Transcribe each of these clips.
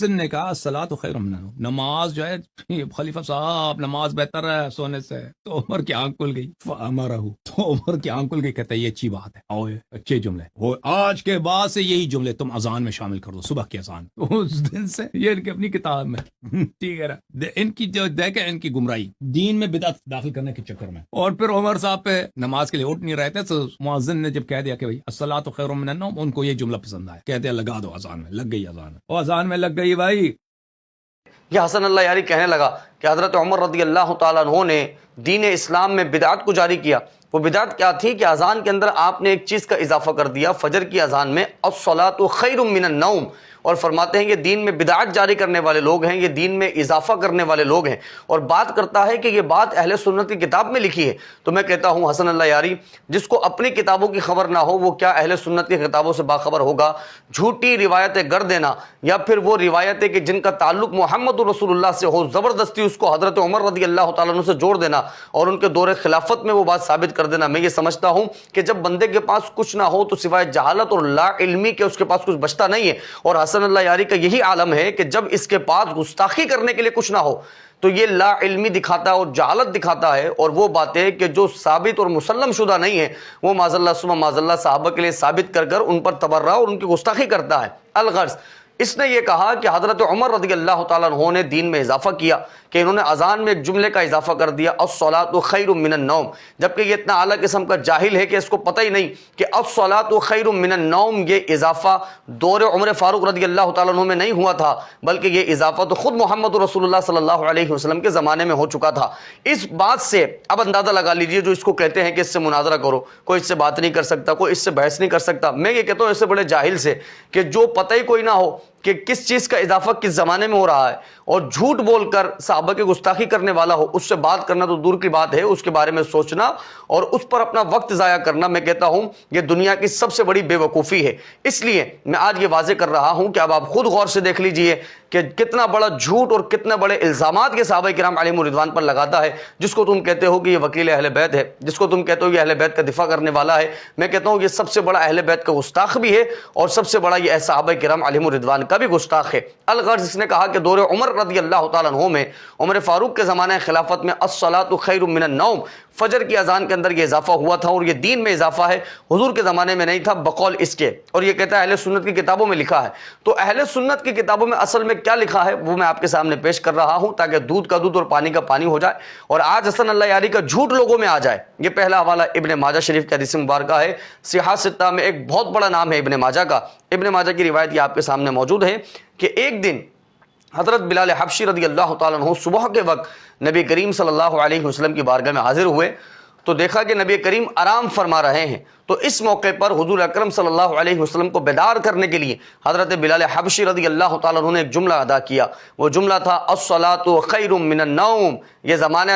نے کہا الصلاۃ خیر من النوم، نماز جو ہے خلیفہ صاحب نماز بہتر ہے سونے سے، تو عمر کی آنکھ کھل گئی، فامرہ، تو عمر کی آنکھ کھل گئی، کہتا ہے یہ اچھی بات ہے، اوے اچھے جملے، وہ آج کے بعد سے یہی جملے تم اذان میں شامل کر دو، صبح کی اذان۔ اس دن سے یہ ان کی اپنی کتاب میں ٹھیک ہے نا، ان کی جو دیکھیں ان کی گمراہی دین میں بدعت داخل کرنے کے چکر میں، اور پھر عمر صاحب پہ نماز کے لیے اٹھ نہیں رہے تھے، تو مؤذن نے جب کہہ دیا کہ بھائی الصلاۃ خیر من النوم، ان کو یہ جملہ پسند آیا، کہتے ہیں لگا دو اذان میں، لگ گئی اذان میں، اور اذان میں لگ گئی بھائی۔ یہ حسن اللہ یاری کہنے لگا کہ حضرت عمر رضی اللہ تعالیٰ عنہ نے دین اسلام میں بدعت کو جاری کیا۔ وہ بدعت کیا تھی کہ اذان کے اندر آپ نے ایک چیز کا اضافہ کر دیا فجر کی اذان میں، الصلاۃ خیر من النوم، اور فرماتے ہیں یہ دین میں بدعت جاری کرنے والے لوگ ہیں، یہ دین میں اضافہ کرنے والے لوگ ہیں، اور بات کرتا ہے کہ یہ بات اہل سنت کی کتاب میں لکھی ہے۔ تو میں کہتا ہوں حسن اللہ یاری، جس کو اپنی کتابوں کی خبر نہ ہو وہ کیا اہل سنت کی کتابوں سے باخبر ہوگا؟ جھوٹی روایتیں گڑھ دینا، یا پھر وہ روایتیں کہ جن کا تعلق محمد رسول اللہ سے ہو، زبردستی اس کو حضرت عمر رضی اللہ تعالیٰ عنہ سے جوڑ دینا اور ان کے دور خلافت میں وہ بات ثابت کر دینا۔ میں یہ سمجھتا ہوں کہ جب بندے کے پاس کچھ نہ ہو تو سوائے جہالت اور لا علمی کے اس کے پاس کچھ بچتا نہیں ہے، اور حسن اللہ یاری کا یہی عالم ہے کہ جب اس کے پاس گستاخی کرنے کے لیے کچھ نہ ہو تو یہ لا علمی دکھاتا ہے اور جہالت دکھاتا ہے، اور وہ باتیں کہ جو ثابت اور مسلم شدہ نہیں ہے وہ معاذ اللہ ثم معاذ اللہ صحابہ کے لیے ثابت کر کر ان پر تبرہ اور ان کی گستاخی کرتا ہے۔ الغرض اس نے یہ کہا کہ حضرت عمر رضی اللہ تعالیٰ عنہ نے دین میں اضافہ کیا کہ انہوں نے اذان میں ایک جملے کا اضافہ کر دیا، الصلاۃ خیر من النوم، جبکہ یہ اتنا اعلیٰ قسم کا جاہل ہے کہ اس کو پتہ ہی نہیں کہ الصلاۃ خیر من النوم یہ اضافہ دور عمر فاروق رضی اللہ تعالیٰ عنہ میں نہیں ہوا تھا، بلکہ یہ اضافہ تو خود محمد رسول اللہ صلی اللہ علیہ وسلم کے زمانے میں ہو چکا تھا۔ اس بات سے اب اندازہ لگا لیجئے جو اس کو کہتے ہیں کہ اس سے مناظرہ کرو، کوئی اس سے بات نہیں کر سکتا، کوئی اس سے بحث نہیں کر سکتا، میں یہ کہتا ہوں اس سے بڑے جاہل سے کہ جو پتہ ہی کوئی نہ ہو کہ کس چیز کا اضافہ کس زمانے میں ہو رہا ہے، اور جھوٹ بول کر صحابہ کی گستاخی کرنے والا ہو، اس سے بات کرنا تو دور کی بات ہے، اس کے بارے میں سوچنا اور اس پر اپنا وقت ضائع کرنا، میں کہتا ہوں یہ دنیا کی سب سے بڑی بے وقوفی ہے۔ اس لیے میں آج یہ واضح کر رہا ہوں کہ اب آپ خود غور سے دیکھ لیجئے کہ کتنا بڑا جھوٹ اور کتنے بڑے الزامات کے صحابہ کرام علیہم رضوان پر لگاتا ہے، جس کو تم کہتے ہو کہ یہ وکیل اہل بیت ہے، جس کو تم کہتے ہو یہ اہل بیت کا دفاع کرنے والا ہے۔ میں کہتا ہوں یہ سب سے بڑا اہل بیت کا گستاخ بھی ہے، اور سب سے بڑا یہ صحابہ کرام علیہم رضوان کا بھی گستاخ ہے۔ الغرض اس نے کہا کہ دور عمر رضی اللہ تعالیٰ عنہ میں، عمر فاروق کے زمانہ خلافت میں، الصلاۃ خیر من النوم، فجر کی اذان کے اندر یہ اضافہ ہوا تھا، اور یہ دین میں اضافہ ہے، حضور کے زمانے میں نہیں تھا بقول اس کے، اور یہ کہتا ہے اہل سنت کی کتابوں میں لکھا ہے۔ تو اہل سنت کی کتابوں میں اصل میں کیا لکھا ہے وہ میں آپ کے سامنے پیش کر رہا ہوں تاکہ دودھ کا دودھ اور پانی کا پانی ہو جائے، اور آج حسن اللہ یاری کا جھوٹ لوگوں میں آ جائے۔ یہ پہلا حوالہ ابن ماجہ شریف کی حدیث مبارکہ ہے، صحاح ستہ میں ایک بہت بڑا نام ہے ابن ماجہ کا۔ ابن ماجہ کی روایت یہ آپ کے سامنے موجود ہے کہ ایک دن حضرت بلال حبشی رضی اللہ تعالیٰ عنہ صبح کے وقت نبی کریم صلی اللہ علیہ وسلم کی بارگاہ میں حاضر ہوئے، تو دیکھا کہ نبی کریم آرام فرما رہے ہیں، تو اس موقع پر حضور اکرم صلی اللہ علیہ وسلم کو بیدار کرنے کے لیے حضرت بلال حبشی رضی اللہ تعالیٰ عنہ نے ایک جملہ ادا کیا۔ وہ جملہ تھا الصلاۃ خیر من النوم۔ یہ زمانہ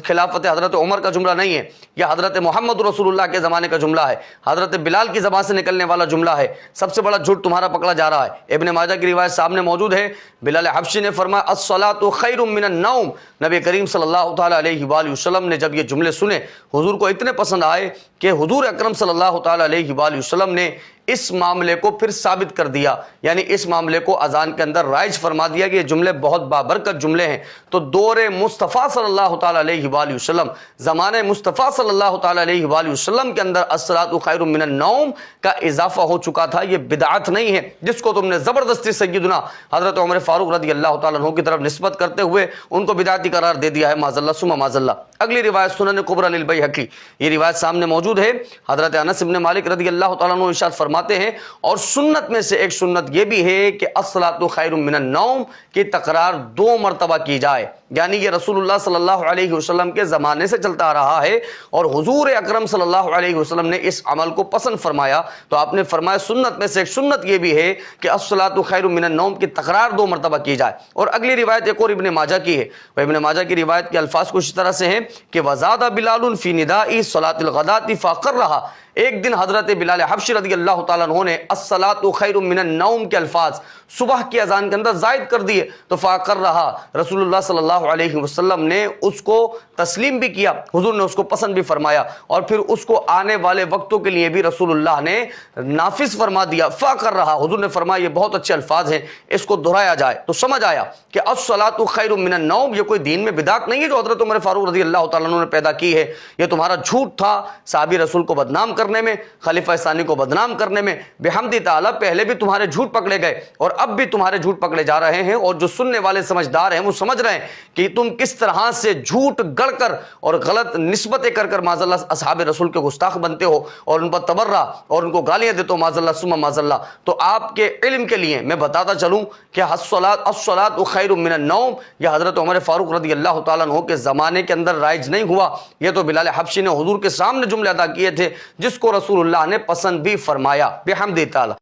خلافت حضرت عمر کا جملہ نہیں ہے، یہ حضرت محمد رسول اللہ کے زمانے کا جملہ ہے، حضرت بلال کی زبان سے نکلنے والا جملہ ہے۔ سب سے بڑا جھوٹ تمہارا پکڑا جا رہا ہے۔ ابن ماجہ کی روایت سامنے موجود ہے، بلال حبشی نے فرمایا الصلاۃ خیر من النوم۔ نبی کریم صلی اللہ تعالیٰ علیہ وآلہ وسلم نے جب یہ جملے سنے، حضور کو اتنے پسند آئے کہ حضور اکرم صلی اللہ تعالیٰ علیہ وآلہ وسلم نے اس معاملے کو پھر ثابت کر دیا، یعنی اس معاملے کو اذان کے اندر رائج فرما دیا کہ یہ جملے بہت بابرکت جملے ہیں۔ تو دور مصطفیٰ صلی اللہ تعالیٰ علیہ وآلہ وسلم، زمانے مصطفیٰ صلی اللہ تعالیٰ علیہ وآلہ وسلم کے اندر الصلاۃ خیر من النوم کا اضافہ ہو چکا تھا۔ یہ بدعت نہیں ہے جس کو تم نے زبردستی سیدنا حضرت عمر فاروق رضی اللہ تعالیٰ عنہ کی طرف نسبت کرتے ہوئے ان کو بدعتی قرار دے دیا ہے، معاذ اللہ ثم معاذ اللہ۔ اگلی روایت سنن کبریٰ للبیہقی، یہ روایت سامنے موجود ہے، حضرت انس بن مالک رضی اللہ تعالیٰ عنہ ارشاد فرماتے ہیں، اور سنت میں سے ایک سنت یہ بھی ہے کہ الصلاۃ خیر من النوم کی تکرار 2 مرتبہ کی جائے، یعنی یہ رسول اللہ صلی اللہ علیہ وسلم کے زمانے سے چلتا آ رہا ہے، اور حضور اکرم صلی اللہ علیہ وسلم نے اس عمل کو پسند فرمایا، تو آپ نے فرمایا سنت میں سے ایک سنت یہ بھی ہے کہ الصلاۃ خیر من النوم کی تکرار 2 مرتبہ کی جائے۔ اور اگلی روایت ایک اور ابن ماجہ کی ہے، وہ ابن ماجہ کی روایت کے الفاظ کچھ اس طرح سے ہیں کہ وزاد بلال فی نداء صلاۃ الغداۃ فاقرھا، ایک دن حضرت بلال حبشی رضی اللہ تعالیٰ عنہ نے الصلاۃ خیر من النوم کے الفاظ صبح کی اذان کے اندر زائد کر دیے تو فاقر رہا، رسول اللہ صلی اللہ علیہ وسلم نے اس کو تسلیم بھی کیا، حضور نے اس کو پسند بھی فرمایا، اور پھر اس کو آنے والے وقتوں کے لیے بھی رسول اللہ نے نافذ فرما دیا۔ فاقر رہا، حضور نے فرمایا یہ بہت اچھے الفاظ ہیں، اس کو دہرایا جائے تو سمجھ آیا کہ الصلاۃ خیر من النوم یہ کوئی دین میں بدعت نہیں ہے جو حضرت عمر فاروق رضی اللہ تعالیٰ عنہ نے پیدا کی ہے، یہ تمہارا جھوٹ تھا صحابی رسول کو بدنام کرنے میں، خلیفہ ثانی کو بدنام کرنے میں، بحمد تعالیٰ پہلے بھی تمہارے جھوٹ پکڑے گئے اور اب بھی تمہارے جھوٹ پکڑے جا رہے ہیں، اور جو سننے والے سمجھدار ہیں وہ سمجھ رہے ہیں کہ تم کس طرح سے جھوٹ گڑ کر اور غلط نسبتیں کر کر معاذ اللہ اصحاب رسول کے گستاخ بنتے ہو اور ان پر تبرہ اور ان کو گالیاں دیتے ہو معاذ اللہ ثم معاذ اللہ۔ تو آپ کے علم کے لیے میں بتاتا چلوں کہ الصلاۃ خیر من النوم یہ حضرت عمر فاروق رضی اللہ تعالیٰ عنہ کے زمانے کے اندر رائج نہیں ہوا، یہ تو بلال حبشی نے حضور کے سامنے جملے ادا کیے تھے جس کو رسول اللہ نے پسند بھی فرمایا بحمد تعالیٰ۔